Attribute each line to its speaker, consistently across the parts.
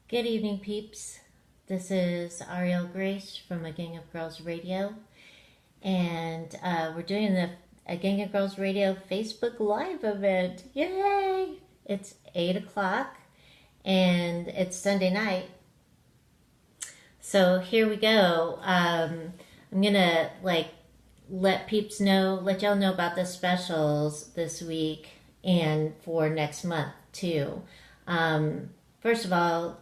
Speaker 1: Good evening, peeps. This is Ariel Grace from A Gang of Girls Radio, and we're doing A Gang of Girls Radio Facebook Live event. Yay! It's 8 o'clock, and it's Sunday night. So here we go. I'm gonna let y'all know about the specials this week and for next month too. First of all,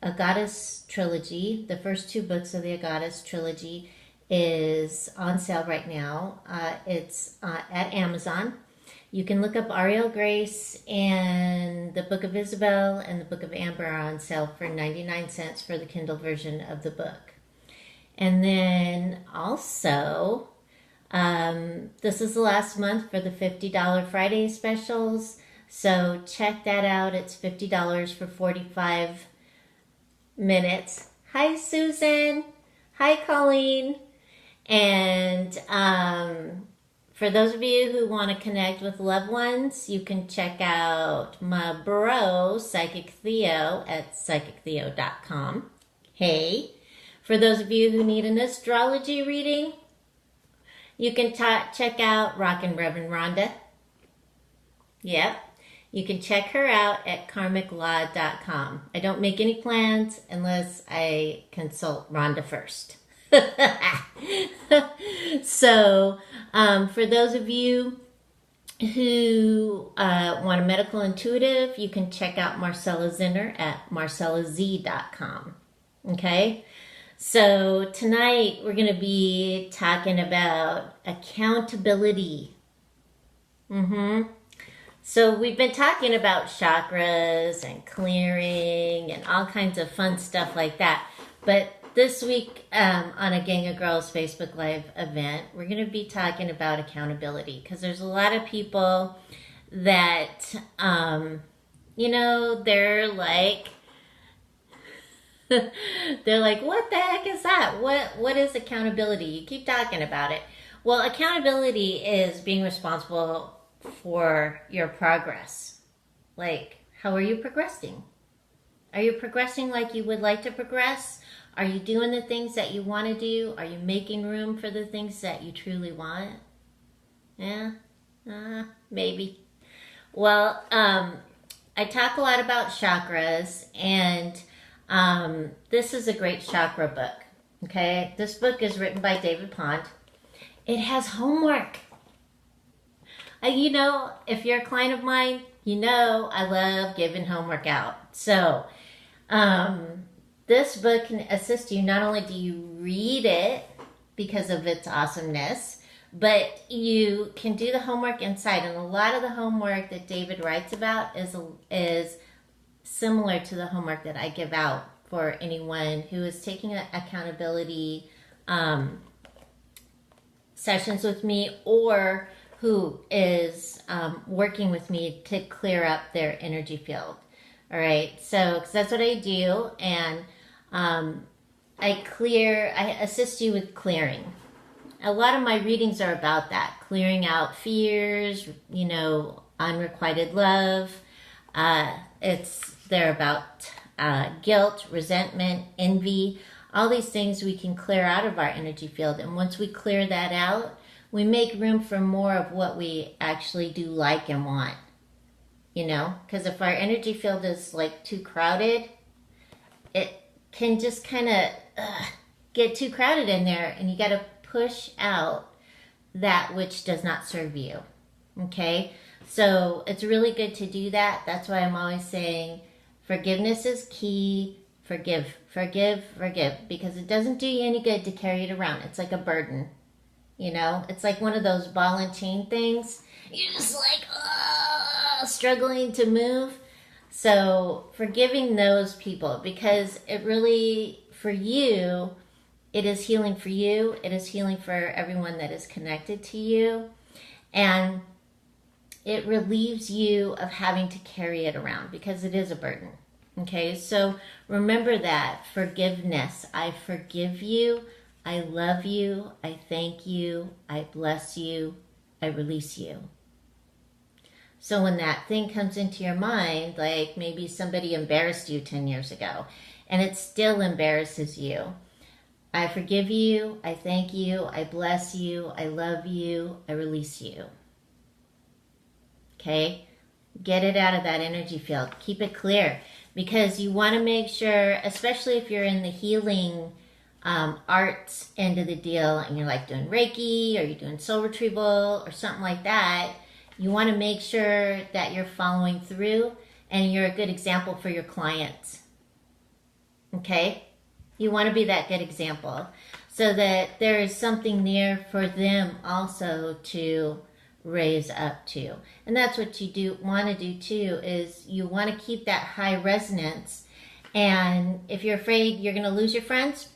Speaker 1: A Goddess Trilogy, the first two books of the A Goddess Trilogy, is on sale right now. It's at Amazon. You can look up Ariel Grace, and the Book of Isabel and the Book of Amber are on sale for 99 cents for the Kindle version of the book. And then also, this is the last month for the $50 Friday specials. So check that out. It's $50 for 45 minutes. Hi, Susan. Hi, Colleen. And for those of you who want to connect with loved ones, you can check out my bro, Psychic Theo, at psychictheo.com. Hey. For those of you who need an astrology reading, you can check out Rockin' Reverend Rhonda. Yep. You can check her out at karmiclaw.com. I don't make any plans unless I consult Rhonda first. So, for those of you who want a medical intuitive, you can check out Marcella Zinner at marcellaz.com. Okay? So tonight we're going to be talking about accountability. So we've been talking about chakras and clearing and all kinds of fun stuff like that. But this week on A Gang of Girls Facebook Live event, we're going to be talking about accountability, because there's a lot of people that, they're like, what the heck is that? What is accountability? You keep talking about it. Well, accountability is being responsible for your progress. Like, how are you progressing? Are you progressing like you would like to progress? Are you doing the things that you want to do? Are you making room for the things that you truly want? Yeah? Maybe. Well, I talk a lot about chakras, and this is a great chakra book. Okay? This book is written by David Pond. It has homework. If you're a client of mine, I love giving homework out. So, this book can assist you. Not only do you read it because of its awesomeness, but you can do the homework inside. And a lot of the homework that David writes about is similar to the homework that I give out for anyone who is taking accountability sessions with me, or who is working with me to clear up their energy field. All right, so 'cause that's what I do, and I assist you with clearing. A lot of my readings are about that, clearing out fears, unrequited love. They're about guilt, resentment, envy, all these things we can clear out of our energy field. And once we clear that out, we make room for more of what we actually do like and want, because if our energy field is too crowded, it can just kind of get too crowded in there, and you got to push out that which does not serve you. Okay, so it's really good to do that. That's why I'm always saying forgiveness is key. Forgive, because it doesn't do you any good to carry it around. It's like a burden. It's like one of those ball and chain things. You're just struggling to move. So forgiving those people, because it really, for you, it is healing for you. It is healing for everyone that is connected to you. And it relieves you of having to carry it around, because it is a burden. Okay, so remember that. Forgiveness. I forgive you. I love you. I thank you. I bless you. I release you. So when that thing comes into your mind, like maybe somebody embarrassed you 10 years ago and it still embarrasses you, I forgive you, I thank you, I bless you, I love you, I release you. Okay? Get it out of that energy field. Keep it clear, because you want to make sure, especially if you're in the healing arts end of the deal and you're like doing Reiki or you're doing soul retrieval or something like that, you want to make sure that you're following through and you're a good example for your clients. Okay? You want to be that good example so that there is something there for them also to raise up to. And that's what you want to do too, is you want to keep that high resonance. And if you're afraid you're going to lose your friends,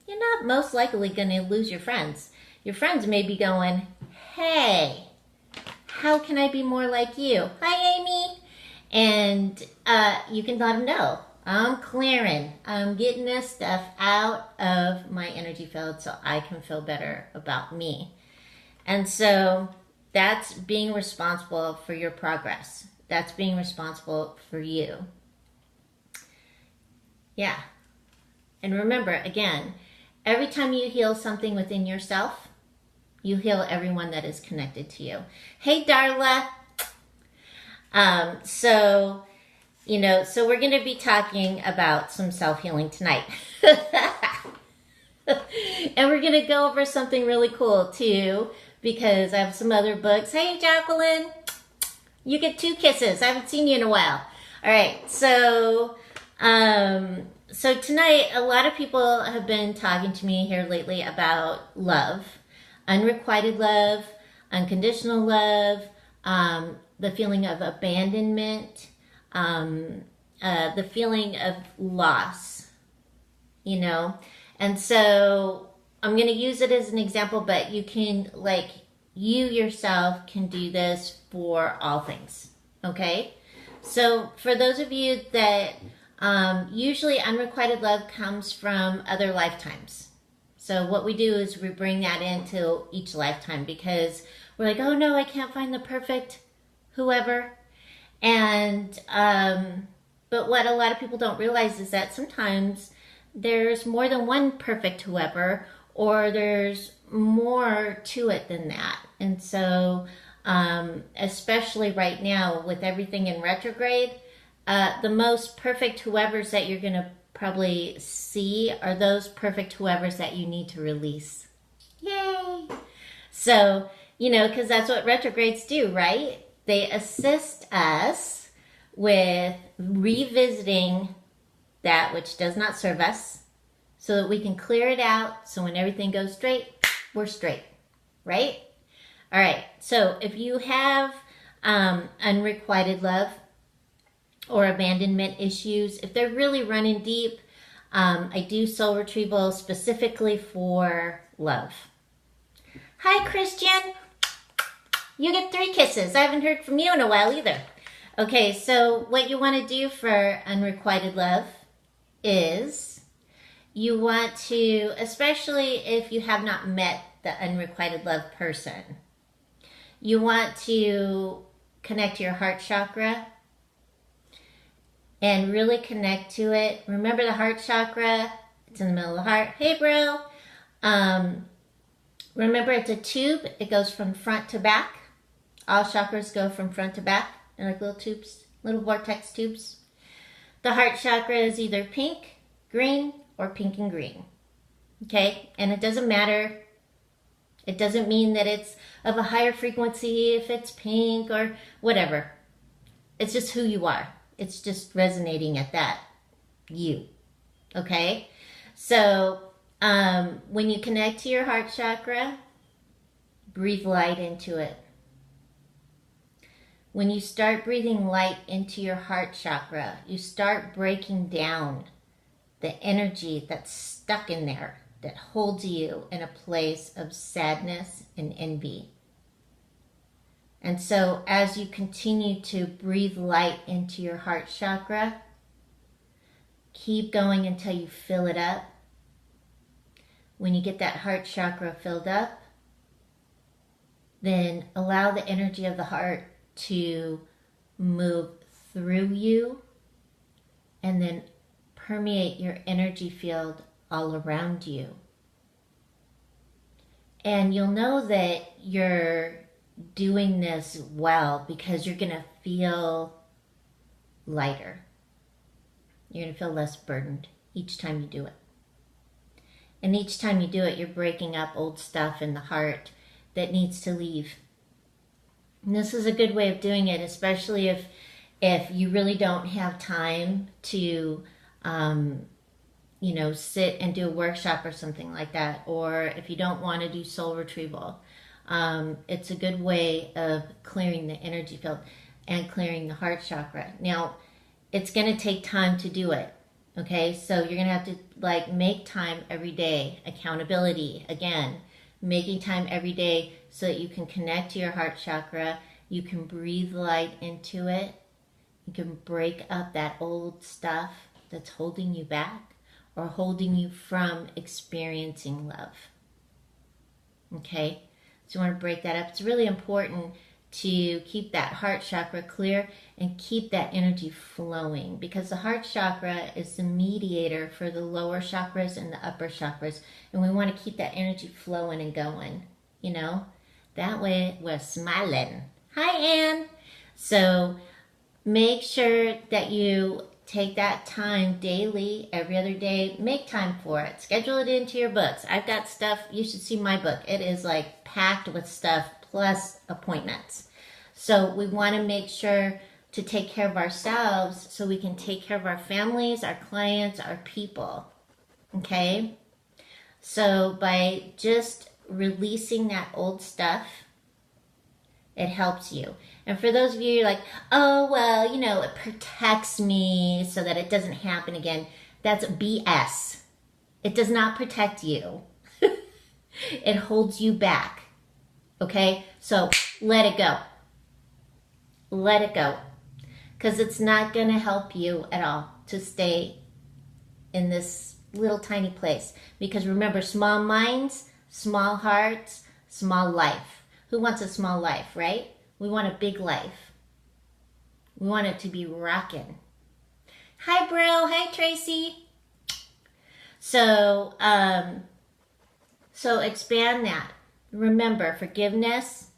Speaker 1: you're not most likely going to lose your friends. Your friends may be going, hey, how can I be more like you? Hi, Amy. And you can let them know, I'm clearing. I'm getting this stuff out of my energy field so I can feel better about me. And so that's being responsible for your progress. That's being responsible for you. Yeah. And remember, again, every time you heal something within yourself, you heal everyone that is connected to you. Hey, Darla. So we're going to be talking about some self-healing tonight. And we're going to go over something really cool too, because I have some other books. Hey, Jacqueline. You get 2 kisses. I haven't seen you in a while. All right. So tonight, a lot of people have been talking to me here lately about love, unrequited love, unconditional love, the feeling of abandonment, the feeling of loss, And so I'm going to use it as an example, but you can, you yourself can do this for all things, okay? So for those of you that usually unrequited love comes from other lifetimes. So what we do is we bring that into each lifetime, because we're like, oh no, I can't find the perfect whoever. And but what a lot of people don't realize is that sometimes there's more than one perfect whoever, or there's more to it than that. And so especially right now with everything in retrograde, the most perfect whoever's that you're going to probably see are those perfect whoever's that you need to release. Yay! So, because that's what retrogrades do, right? They assist us with revisiting that which does not serve us so that we can clear it out, so when everything goes straight, we're straight, right? All right, so if you have unrequited love or abandonment issues, if they're really running deep, I do soul retrieval specifically for love. Hi, Christian. You get 3 kisses. I haven't heard from you in a while either. Okay, so what you want to do for unrequited love is you want to, especially if you have not met the unrequited love person, you want to connect to your heart chakra and really connect to it. Remember the heart chakra? It's in the middle of the heart. Hey, bro. Remember, it's a tube. It goes from front to back. All chakras go from front to back. They're like little tubes, little vortex tubes. The heart chakra is either pink, green, or pink and green. Okay? And it doesn't matter. It doesn't mean that it's of a higher frequency if it's pink or whatever. It's just who you are. It's just resonating at that you. Okay? So when you connect to your heart chakra, breathe light into it. When you start breathing light into your heart chakra, you start breaking down the energy that's stuck in there that holds you in a place of sadness and envy. And so as you continue to breathe light into your heart chakra, keep going until you fill it up. When you get that heart chakra filled up, then allow the energy of the heart to move through you and then permeate your energy field all around you. And you'll know that you're doing this well because you're going to feel lighter. You're going to feel less burdened each time you do it. And each time you do it, you're breaking up old stuff in the heart that needs to leave. And this is a good way of doing it, especially if you really don't have time to sit and do a workshop or something like that, or if you don't want to do soul retrieval. It's a good way of clearing the energy field and clearing the heart chakra. Now, it's going to take time to do it, okay? So you're going to have to make time every day. Accountability, again, making time every day so that you can connect to your heart chakra. You can breathe light into it. You can break up that old stuff that's holding you back or holding you from experiencing love. Okay? So you want to break that up. It's really important to keep that heart chakra clear and keep that energy flowing, because the heart chakra is the mediator for the lower chakras and the upper chakras. And we want to keep that energy flowing and going, That way we're smiling. Hi, Anne. So make sure that you take that time daily, every other day. Make time for it. Schedule it into your books. I've got stuff. You should see my book. It is packed with stuff plus appointments. So we want to make sure to take care of ourselves so we can take care of our families, our clients, our people. Okay? So by just releasing that old stuff, it helps you. And for those of you, you're like, oh, well, it protects me so that it doesn't happen again. That's BS. It does not protect you. It holds you back. Okay? So let it go. Let it go. Because it's not going to help you at all to stay in this little tiny place. Because remember, small minds, small hearts, small life. Who wants a small life, right? We want a big life. We want it to be rocking. Hi, bro. Hi, Tracy. So expand that. Remember, forgiveness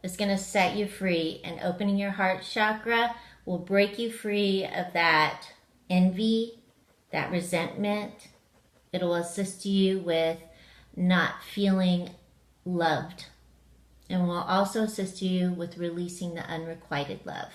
Speaker 1: is going to set you free, and opening your heart chakra will break you free of that envy, that resentment. It'll assist you with not feeling loved. And will also assist you with releasing the unrequited love.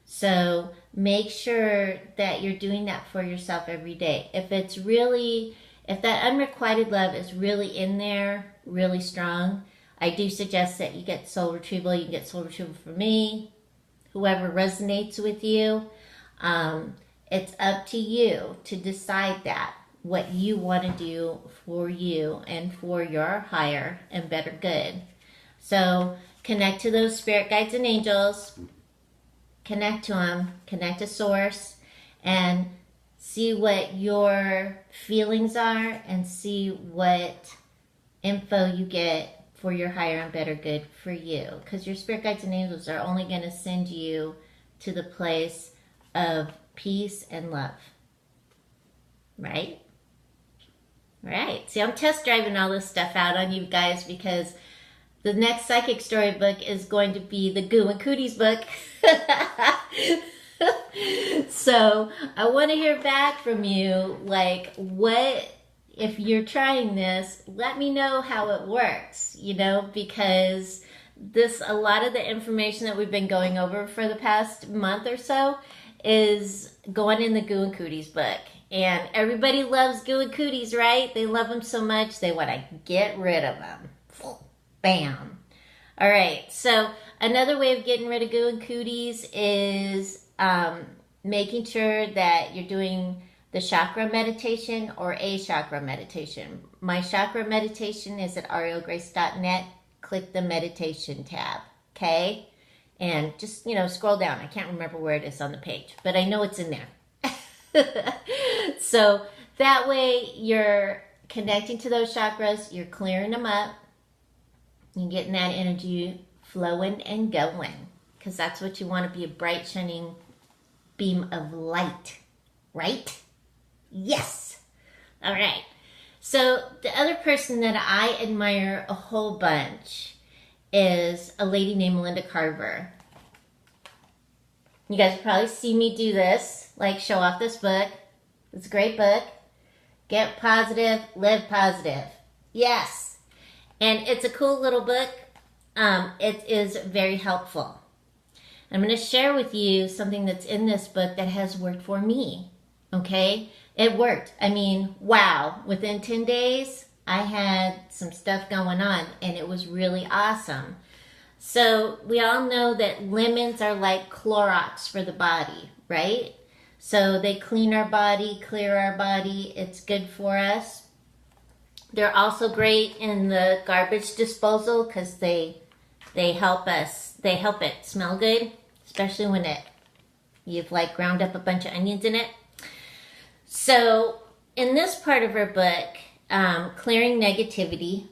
Speaker 1: So make sure that you're doing that for yourself every day. If that unrequited love is really in there, really strong, I do suggest that you get soul retrieval. You can get soul retrieval from me, whoever resonates with you. It's up to you to decide what you want to do for you and for your higher and better good. So connect to those spirit guides and angels, connect to them, connect to source, and see what your feelings are and see what info you get for your higher and better good for you. Because your spirit guides and angels are only going to send you to the place of peace and love. Right? Right. See, I'm test driving all this stuff out on you guys because the next Psychic Storybook is going to be the Goo and Cooties book. So I want to hear back from you. If you're trying this, let me know how it works, because a lot of the information that we've been going over for the past month or so is going in the Goo and Cooties book. And everybody loves Goo and Cooties, right? They love them so much, they want to get rid of them. Bam. All right. So another way of getting rid of Goo and Cooties is making sure that you're doing the chakra meditation or a chakra meditation. My chakra meditation is at arielgrace.net. Click the meditation tab. Okay. And just, scroll down. I can't remember where it is on the page, but I know it's in there. So that way you're connecting to those chakras. You're clearing them up. You're getting that energy flowing and going. because that's what you want to be, a bright, shining beam of light, right? Yes. All right. So the other person that I admire a whole bunch is a lady named Linda Carver. You guys probably see me do this, like show off this book. It's a great book. Get Positive, Live Positive. Yes. And it's a cool little book. It is very helpful. I'm going to share with you something that's in this book that has worked for me. Okay? It worked. I mean, wow. Within 10 days, I had some stuff going on, and it was really awesome. So we all know that lemons are like Clorox for the body, right? So they clean our body, clear our body. It's good for us. They're also great in the garbage disposal because they help us. They help it smell good, especially when you've like ground up a bunch of onions in it. So in this part of her book, Clearing Negativity,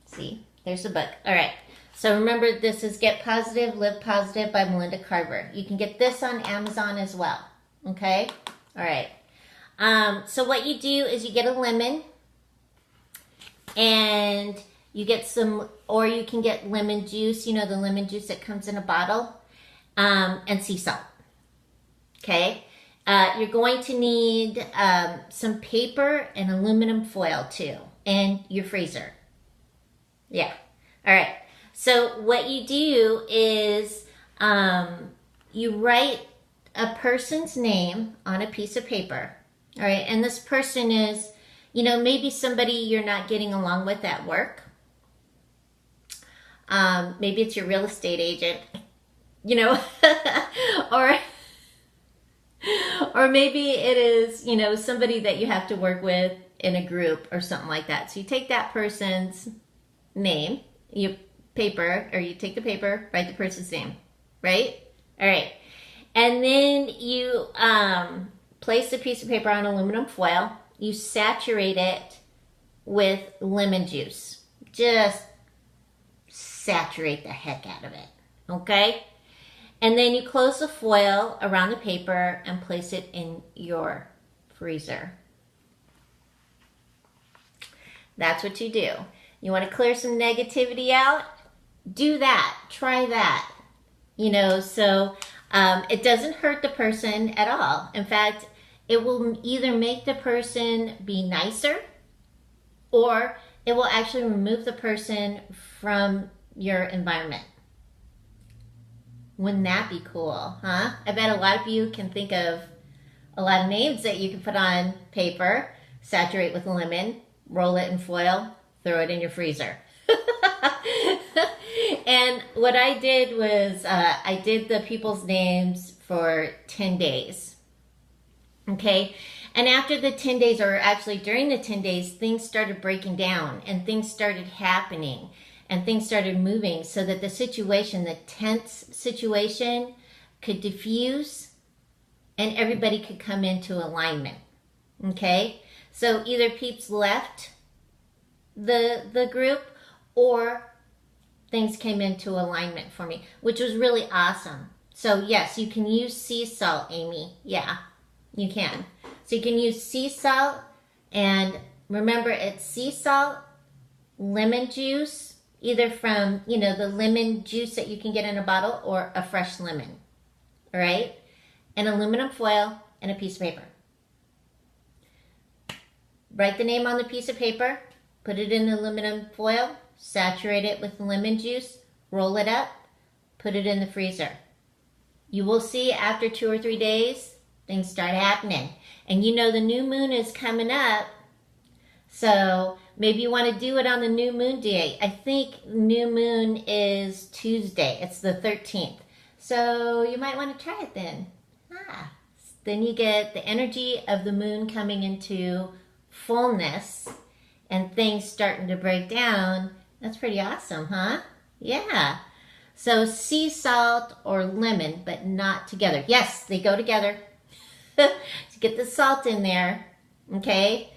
Speaker 1: see, there's the book. All right. So remember, this is Get Positive, Live Positive by Melinda Carver. You can get this on Amazon as well. Okay? All right. So what you do is you get a lemon, and you get some, or you can get lemon juice, you know, the lemon juice that comes in a bottle, and sea salt. Okay? You're going to need some paper and aluminum foil too, and your freezer. Yeah. All right. So what you do is you write a person's name on a piece of paper. All right. And this person is, you know, maybe somebody you're not getting along with at work. Maybe it's your real estate agent, you know, or maybe it is, you know, somebody that you have to work with in a group or something like that. So you take that person's name, you take the paper, write the person's name, right? All right. And then you place the piece of paper on aluminum foil. You saturate it with lemon juice. Just saturate the heck out of it, okay? And then you close the foil around the paper and place it in your freezer. That's what you do. You want to clear some negativity out? Do that. Try that. You know, so it doesn't hurt the person at all. In fact, it will either make the person be nicer, or it will actually remove the person from your environment. Wouldn't that be cool, huh? I bet a lot of you can think of a lot of names that you can put on paper, saturate with lemon, roll it in foil, throw it in your freezer. And what I did was I did the people's names for 10 days. Okay? And after the 10 days, or actually during the 10 days, things started breaking down and things started happening and things started moving so that the situation, the tense situation, could diffuse and everybody could come into alignment. Okay? So either peeps left the group, or things came into alignment for me, which was really awesome. So yes, you can use sea salt, Amy. Yeah, you can. So you can use sea salt, and remember, it's sea salt, lemon juice, either from, you know, the lemon juice that you can get in a bottle, or a fresh lemon. All right? And aluminum foil and a piece of paper. Write the name on the piece of paper, put it in the aluminum foil, saturate it with lemon juice, roll it up, put it in the freezer. You will see after 2 or 3 days, things start happening. And you know the new moon is coming up, so maybe you want to do it on the new moon day. I think new moon is Tuesday. It's the 13th. So you might want to try it then. Then you get the energy of the moon coming into fullness and things starting to break down. That's pretty awesome, huh? Yeah. So sea salt or lemon, but not together. Yes, they go together. To get the salt in there, okay?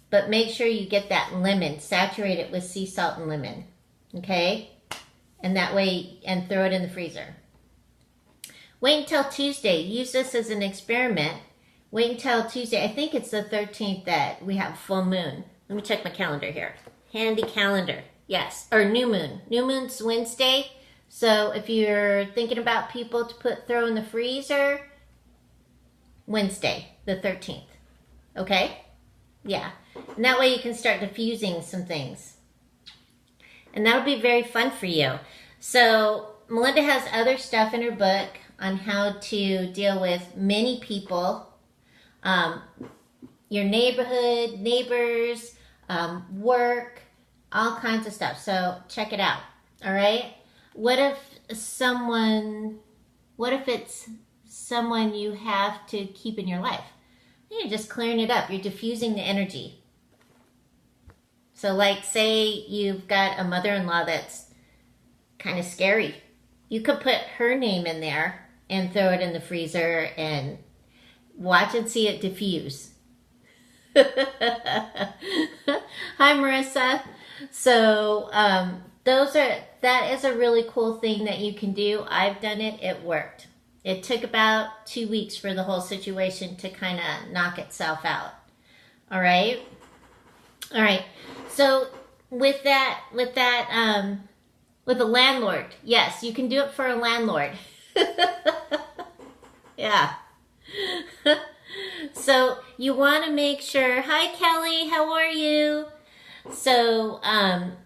Speaker 1: But make sure you get that lemon. Saturate it with sea salt and lemon, okay? And that way, and throw it in the freezer. Wait until Tuesday. Use this as an experiment. Wait until Tuesday. I think it's the 13th that we have full moon. Let me check my calendar here. Handy calendar. Yes. Or new moon. New moon's Wednesday. So if you're thinking about people to throw in the freezer, Wednesday, the 13th. Okay? Yeah. And that way you can start diffusing some things. And that'll be very fun for you. So Melinda has other stuff in her book on how to deal with many people, your neighborhood, neighbors, work, all kinds of stuff. So check it out. All right. What if it's someone you have to keep in your life? You're just clearing it up. You're diffusing the energy. So like say you've got a mother-in-law that's kind of scary. You could put her name in there and throw it in the freezer and watch and see it diffuse. Hi, Marissa. So that is a really cool thing that you can do. I've done it. It worked. It took about 2 weeks for the whole situation to kind of knock itself out. All right. All right. So with a landlord, yes, you can do it for a landlord. Yeah. So you want to make sure, hi Kelly, how are you? So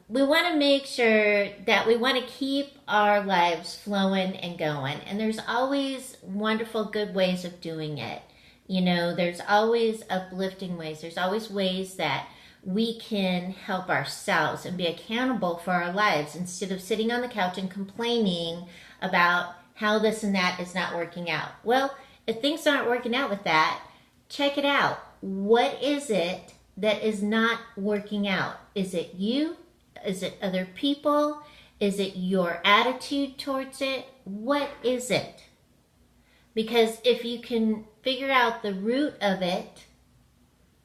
Speaker 1: we want to make sure that we want to keep our lives flowing and going. And there's always wonderful, good ways of doing it. You know, there's always uplifting ways. There's always ways that we can help ourselves and be accountable for our lives instead of sitting on the couch and complaining about how this and that is not working out. Well, if things aren't working out with that, check it out. What is it that is not working out? Is it you? Is it other people? Is it your attitude towards it? What is it? Because if you can figure out the root of it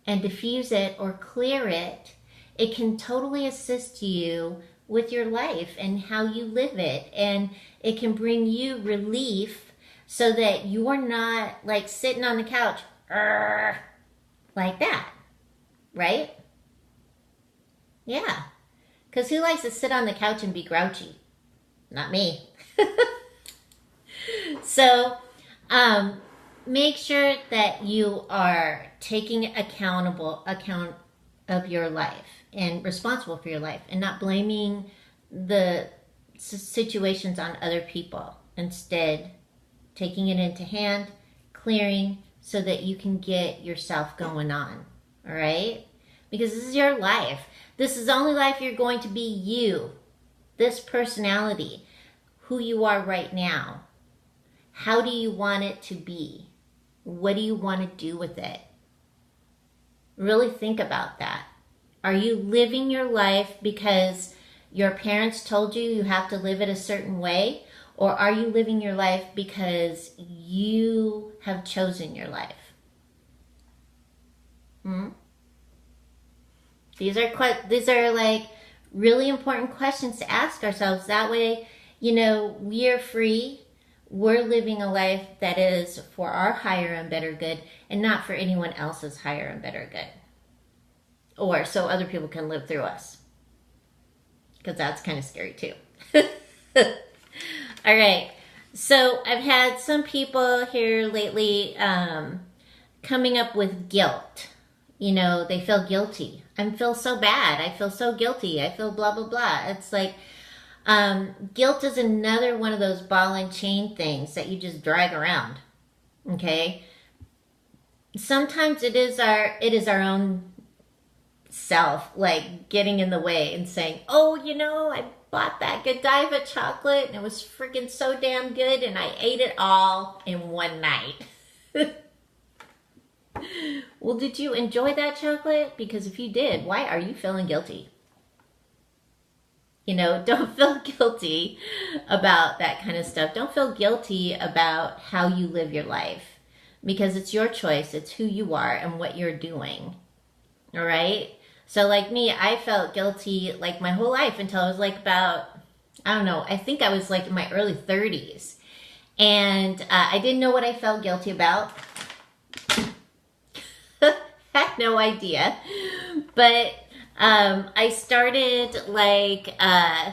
Speaker 1: and diffuse it or clear it, it can totally assist you with your life and how you live it. And it can bring you relief so that you're not like sitting on the couch like that, right? Yeah. Because who likes to sit on the couch and be grouchy? Not me. So, make sure that you are taking account of your life and responsible for your life and not blaming the situations on other people. Instead, taking it into hand, clearing so that you can get yourself going on. All right? Because this is your life. This is the only life you're going to be you. This personality, who you are right now. How do you want it to be? What do you want to do with it? Really think about that. Are you living your life because your parents told you you have to live it a certain way? Or are you living your life because you have chosen your life? These are like really important questions to ask ourselves. That way, you know, we are free. We're living a life that is for our higher and better good and not for anyone else's higher and better good. Or so other people can live through us. Because that's kind of scary too. All right. So I've had some people here lately coming up with guilt. You know, they feel guilty. I feel so bad. I feel so guilty. I feel blah, blah, blah. It's like guilt is another one of those ball and chain things that you just drag around. Okay? Sometimes it is our own self, like getting in the way and saying, oh, you know, I bought that Godiva chocolate and it was freaking so damn good and I ate it all in one night. Well, did you enjoy that chocolate? Because if you did, why are you feeling guilty? You know, don't feel guilty about that kind of stuff. Don't feel guilty about how you live your life because it's your choice. It's who you are and what you're doing. All right? So like me, I felt guilty like my whole life until I was like about, I don't know, I think I was like in my early 30s. And I didn't know what I felt guilty about. Had no idea. But I started like, I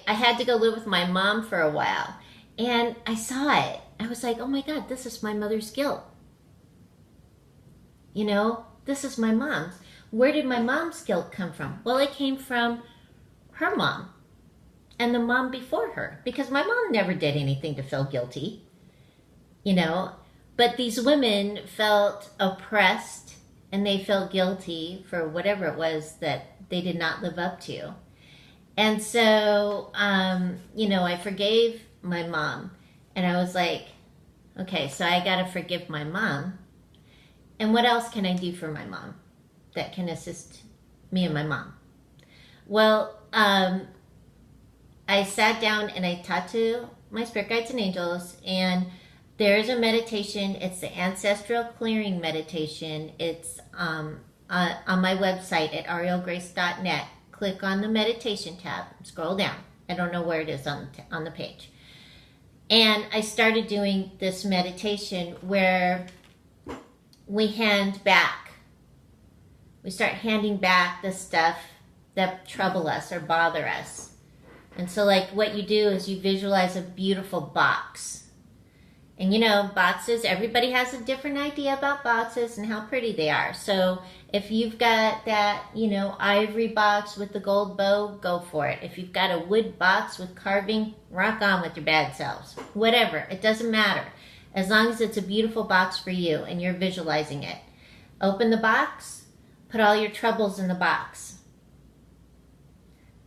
Speaker 1: had to go live with my mom for a while. And I saw it. I was like, oh my God, this is my mother's guilt. You know, this is my mom's. Where did my mom's guilt come from? Well, it came from her mom and the mom before her, because my mom never did anything to feel guilty, you know, but these women felt oppressed and they felt guilty for whatever it was that they did not live up to. And so, you know, I forgave my mom and I was like, okay, so I got to forgive my mom. And what else can I do for my mom that can assist me and my mom? Well, I sat down and I talked to my spirit guides and angels, and there's a meditation. It's the Ancestral Clearing Meditation. It's on my website at arielgrace.net. Click on the meditation tab. Scroll down. I don't know where it is on the page. And I started doing this meditation where we hand back. We start handing back the stuff that trouble us or bother us. And so like what you do is you visualize a beautiful box. And you know, boxes, everybody has a different idea about boxes and how pretty they are. So if you've got that, you know, ivory box with the gold bow, go for it. If you've got a wood box with carving, rock on with your bad selves. Whatever, it doesn't matter. As long as it's a beautiful box for you and you're visualizing it. Open the box, put all your troubles in the box.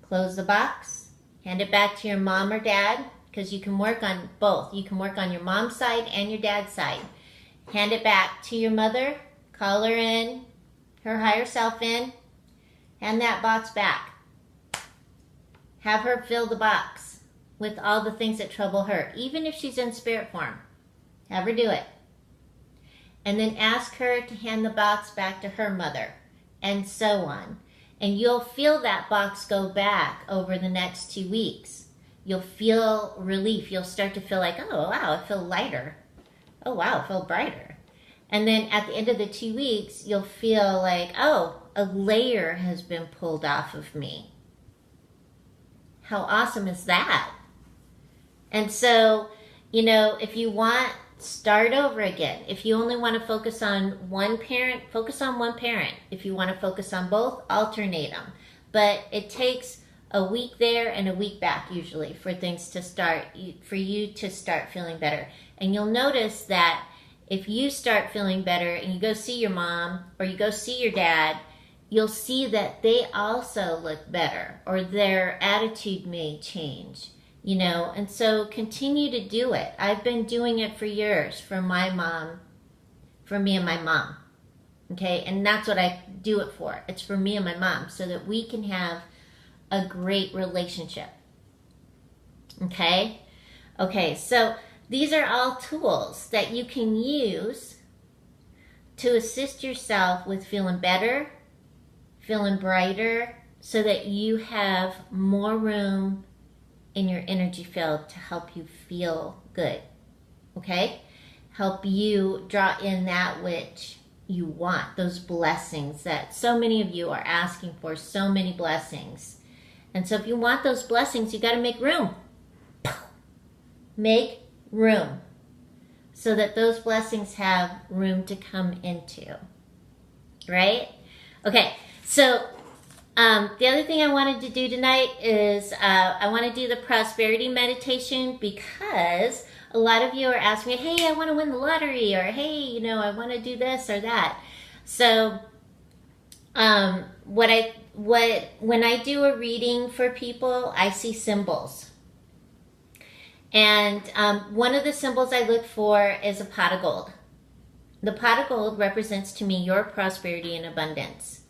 Speaker 1: Close the box, hand it back to your mom or dad, because you can work on both. You can work on your mom's side and your dad's side. Hand it back to your mother, call her in, her higher self in, hand that box back. Have her fill the box with all the things that trouble her, even if she's in spirit form. Have her do it. And then ask her to hand the box back to her mother, and so on. And you'll feel that box go back over the next 2 weeks. You'll feel relief. You'll start to feel like, oh, wow, I feel lighter. Oh, wow, I feel brighter. And then at the end of the 2 weeks, you'll feel like, oh, a layer has been pulled off of me. How awesome is that? And so, you know, if you want, start over again. If you only want to focus on one parent, focus on one parent. If you want to focus on both, alternate them. But it takes a week there and a week back usually for things to start, for you to start feeling better. And you'll notice that if you start feeling better and you go see your mom or you go see your dad, you'll see that they also look better or their attitude may change. You know, and so continue to do it. I've been doing it for years for my mom, for me and my mom. Okay, and that's what I do it for. It's for me and my mom so that we can have a great relationship. Okay? Okay, so these are all tools that you can use to assist yourself with feeling better, feeling brighter, so that you have more room in your energy field to help you feel good. Okay? Help you draw in that which you want, those blessings that so many of you are asking for, so many blessings. And so if you want those blessings, you got to make room. Make room so that those blessings have room to come into. Right? Okay, so the other thing I wanted to do tonight is I want to do the prosperity meditation, because a lot of you are asking me, hey, I want to win the lottery, or hey, you know, I want to do this or that. So when I do a reading for people, I see symbols. And one of the symbols I look for is a pot of gold. The pot of gold represents to me your prosperity and abundance.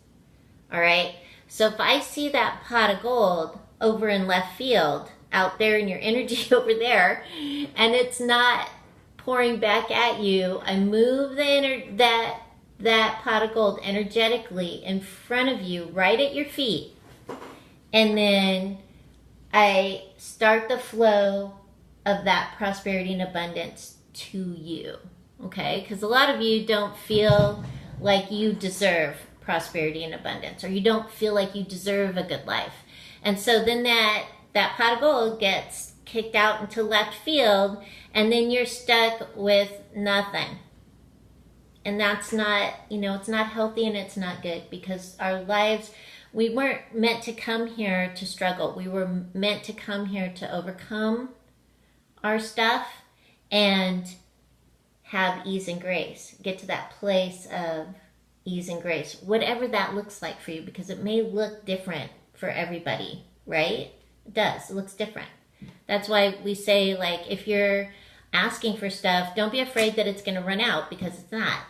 Speaker 1: All right? So if I see that pot of gold over in left field, out there in your energy over there, and it's not pouring back at you, I move that pot of gold energetically in front of you, right at your feet. And then I start the flow of that prosperity and abundance to you. Okay? Because a lot of you don't feel like you deserve prosperity and abundance, or you don't feel like you deserve a good life. And so then that pot of gold gets kicked out into left field, and then you're stuck with nothing. And that's not, it's not healthy and it's not good, because our lives, we weren't meant to come here to struggle. We were meant to come here to overcome our stuff and have ease and grace. Get to that place of ease and grace, whatever that looks like for you, because it may look different for everybody, right? It does. It looks different. That's why we say, like, if you're asking for stuff, don't be afraid that it's going to run out, because it's not.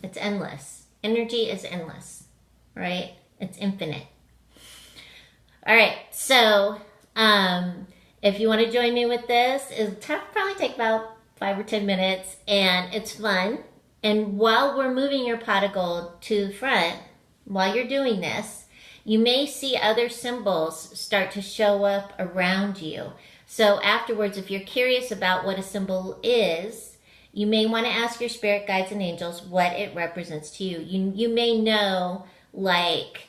Speaker 1: It's endless. Energy is endless, right? It's infinite. All right. So, if you want to join me with this, it'll probably take about 5 or 10 minutes, and it's fun. And while we're moving your pot of gold to the front, while you're doing this, you may see other symbols start to show up around you. So afterwards, if you're curious about what a symbol is, you may want to ask your spirit guides and angels what it represents to you. You may know, like,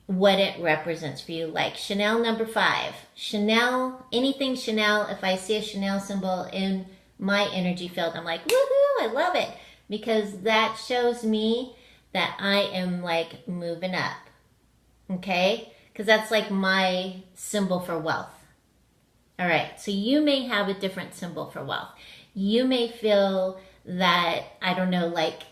Speaker 1: what it represents for you. Like Chanel number 5. Chanel, anything Chanel, if I see a Chanel symbol in my energy field, I'm like, woohoo, I love it. Because that shows me that I am, like, moving up. Okay? Because that's like my symbol for wealth. All right. So you may have a different symbol for wealth. You may feel that, I don't know, like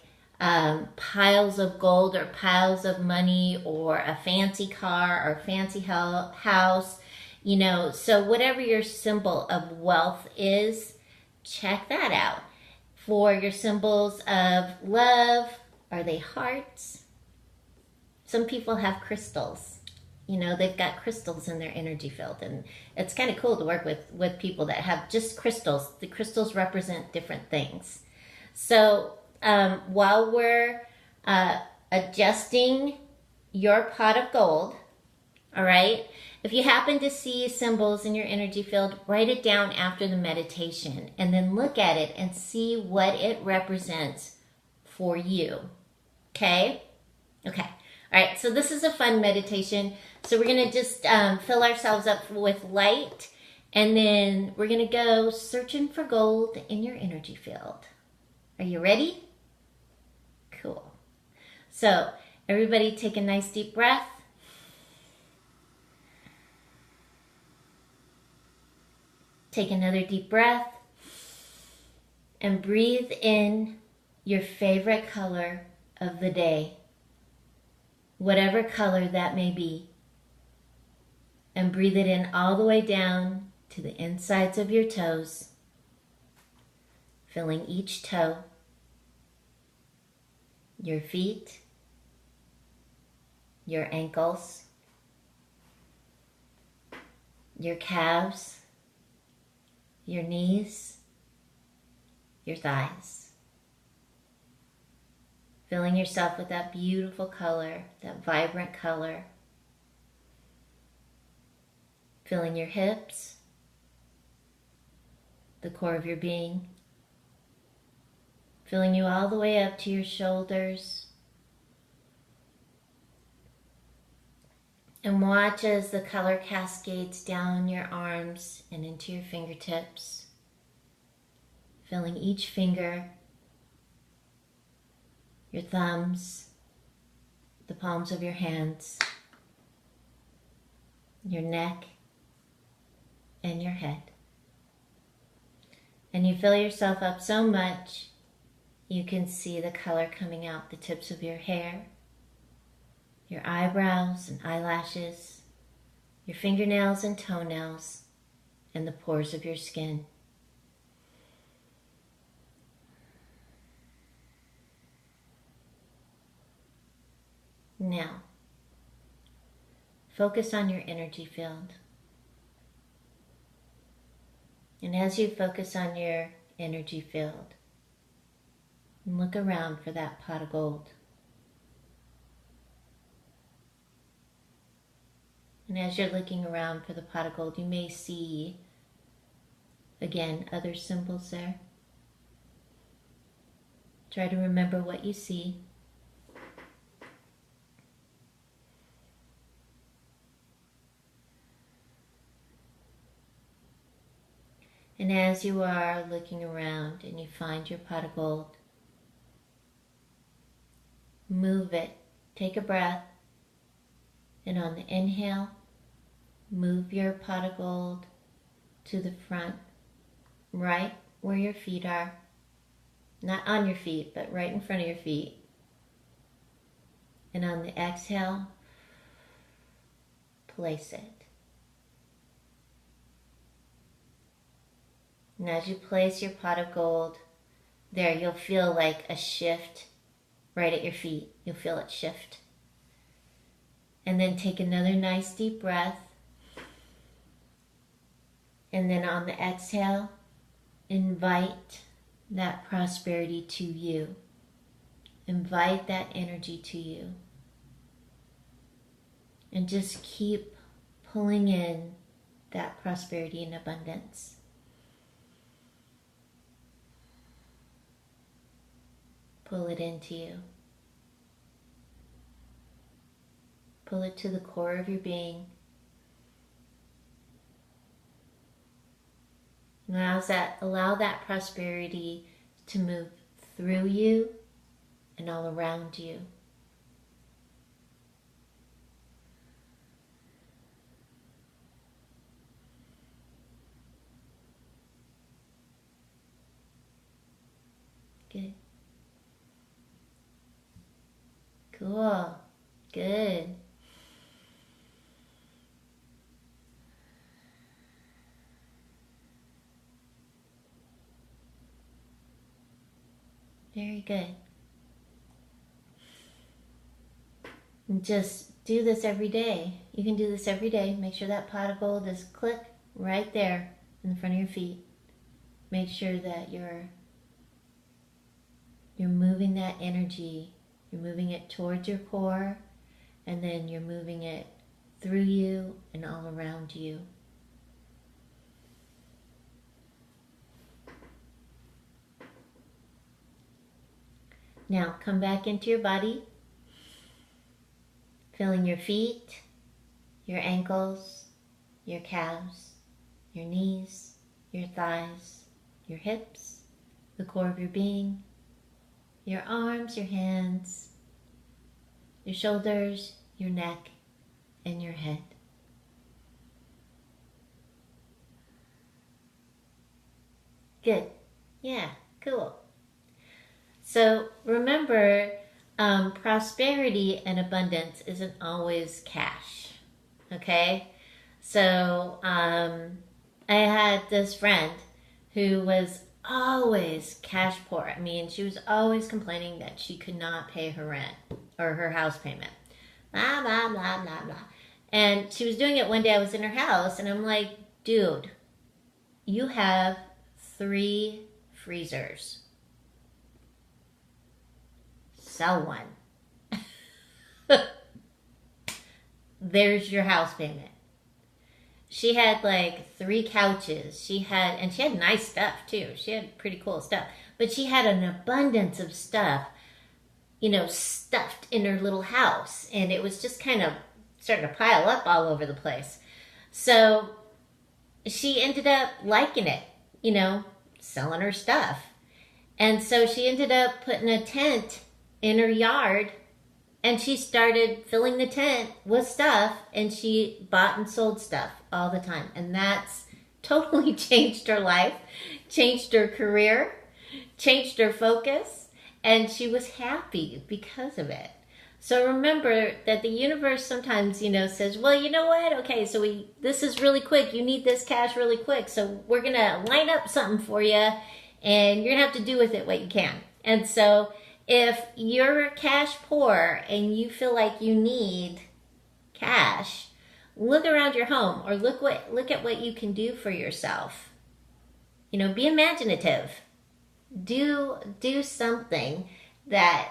Speaker 1: piles of gold or piles of money or a fancy car or a fancy house, so whatever your symbol of wealth is, check that out. For your symbols of love, are they hearts? Some people have crystals. They've got crystals in their energy field, and it's kind of cool to work with people that have just crystals. The crystals represent different things. So while we're adjusting your pot of gold, all right, if you happen to see symbols in your energy field, write it down after the meditation, and then look at it and see what it represents for you. Okay? Okay. All right, so this is a fun meditation. So we're going to just fill ourselves up with light, and then we're going to go searching for gold in your energy field. Are you ready? Cool. So everybody take a nice deep breath. Take another deep breath and breathe in your favorite color of the day. Whatever color that may be, and breathe it in all the way down to the insides of your toes, filling each toe, your feet, your ankles, your calves, your knees, your thighs. Filling yourself with that beautiful color, that vibrant color. Filling your hips, the core of your being. Filling you all the way up to your shoulders. And watch as the color cascades down your arms and into your fingertips. Filling each finger, your thumbs, the palms of your hands, your neck, and your head. And you fill yourself up so much, you can see the color coming out the tips of your hair, your eyebrows and eyelashes, your fingernails and toenails, and the pores of your skin. Now, focus on your energy field. And as you focus on your energy field, look around for that pot of gold. And as you're looking around for the pot of gold, you may see Again, other symbols there. Try to remember what you see. And as you are looking around and you find your pot of gold, move it. Take a breath. And on the inhale, move your pot of gold to the front, right where your feet are. Not on your feet, but right in front of your feet. And on the exhale, place it. And as you place your pot of gold there, you'll feel like a shift right at your feet. You'll feel it shift. And then take another nice deep breath. And then on the exhale, invite that prosperity to you. Invite that energy to you. And just keep pulling in that prosperity and abundance. Pull it into you. Pull it to the core of your being. Allow that prosperity to move through you and all around you. Good. Cool. Good. Very good. And just do this every day. You can do this every day. Make sure that pot of gold is click right there in front of your feet. Make sure that you're moving that energy. You're moving it towards your core, and then you're moving it through you and all around you. Now come back into your body, feeling your feet, your ankles, your calves, your knees, your thighs, your hips, the core of your being, your arms, your hands, your shoulders, your neck, and your head. Good. Yeah, cool. So remember, prosperity and abundance isn't always cash. Okay? So I had this friend who was always cash poor. I mean, she was always complaining that she could not pay her rent or her house payment. Blah, blah, blah, blah, blah. And she was doing it one day. I was in her house, and I'm like, dude, you have 3 freezers. Sell one. There's your house payment. She had like 3 couches. She had nice stuff too. She had pretty cool stuff. But she had an abundance of stuff, stuffed in her little house. And it was just kind of starting to pile up all over the place. So she ended up liking it, selling her stuff. And so she ended up putting a tent in her yard, and she started filling the tent with stuff, and she bought and sold stuff all the time. And that's totally changed her life, changed her career, changed her focus, and she was happy because of it. So remember that the universe sometimes, says, well, you know what? Okay, so this is really quick. You need this cash really quick. So we're going to line up something for you, and you're going to have to do with it what you can. And so if you're cash poor and you feel like you need cash, look around your home or look at what you can do for yourself. Be imaginative. Do something that,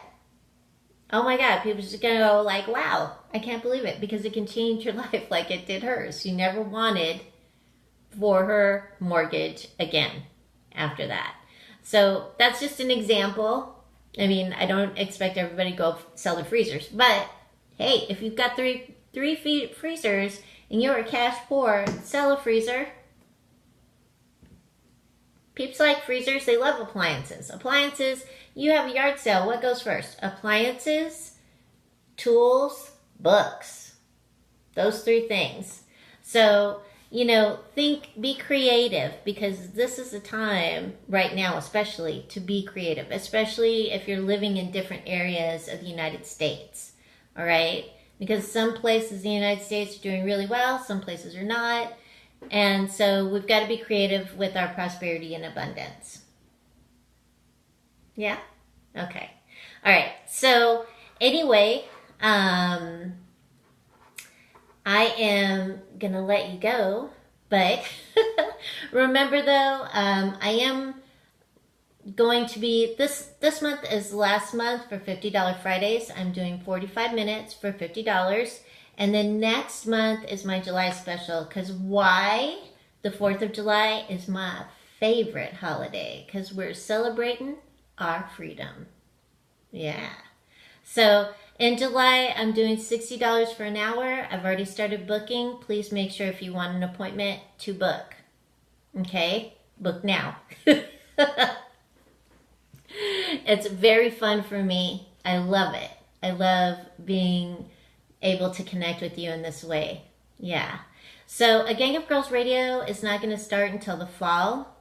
Speaker 1: oh my God, people are just going to go like, wow, I can't believe it, because it can change your life like it did hers. She never wanted for her mortgage again after that. So that's just an example. I mean, I don't expect everybody to go sell their freezers, but hey, if you've got three freezers and you're cash poor, sell a freezer. Peeps like freezers. They love appliances. Appliances, you have a yard sale. What goes first? Appliances, tools, books. Those three things. So, be creative, because this is the time right now, especially, to be creative, especially if you're living in different areas of the United States. All right? Because some places in the United States are doing really well, some places are not. And so we've got to be creative with our prosperity and abundance. Yeah? Okay. All right. So anyway, I am going to let you go. But remember, though, I am going to be, this month is last month for $50 Fridays. I'm doing 45 minutes for $50. And then next month is my July special. Because why? The 4th of July is my favorite holiday. Because we're celebrating our freedom. Yeah. So in July, I'm doing $60 for an hour. I've already started booking. Please make sure, if you want an appointment, to book. Okay? Book now. It's very fun for me. I love it. I love being able to connect with you in this way. Yeah. So A Gang of Girls Radio is not going to start until the fall.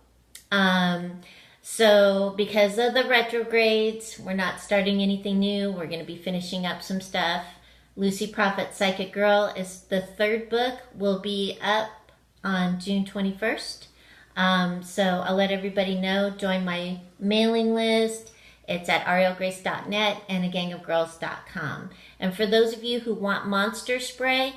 Speaker 1: So because of the retrogrades, we're not starting anything new. We're going to be finishing up some stuff. Lucy Prophet Psychic Girl is the 3rd book, will be up on June 21st. So I'll let everybody know. Join my mailing list. It's at arielgrace.net and agangofgirls.com. And for those of you who want monster spray,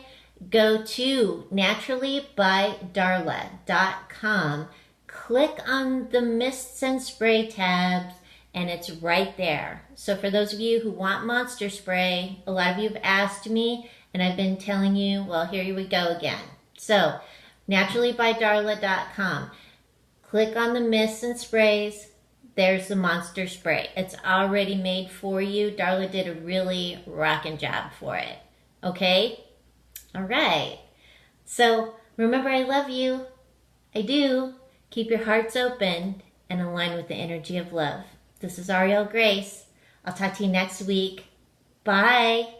Speaker 1: go to naturallybydarla.com. Click on the mists and spray tabs, and it's right there. So for those of you who want monster spray, a lot of you have asked me, and I've been telling you, well, here we go again. So naturallybydarla.com. Click on the mists and sprays. There's the monster spray. It's already made for you. Darla did a really rockin' job for it. Okay? All right. So remember, I love you. I do. Keep your hearts open and align with the energy of love. This is Ariel Grace. I'll talk to you next week. Bye.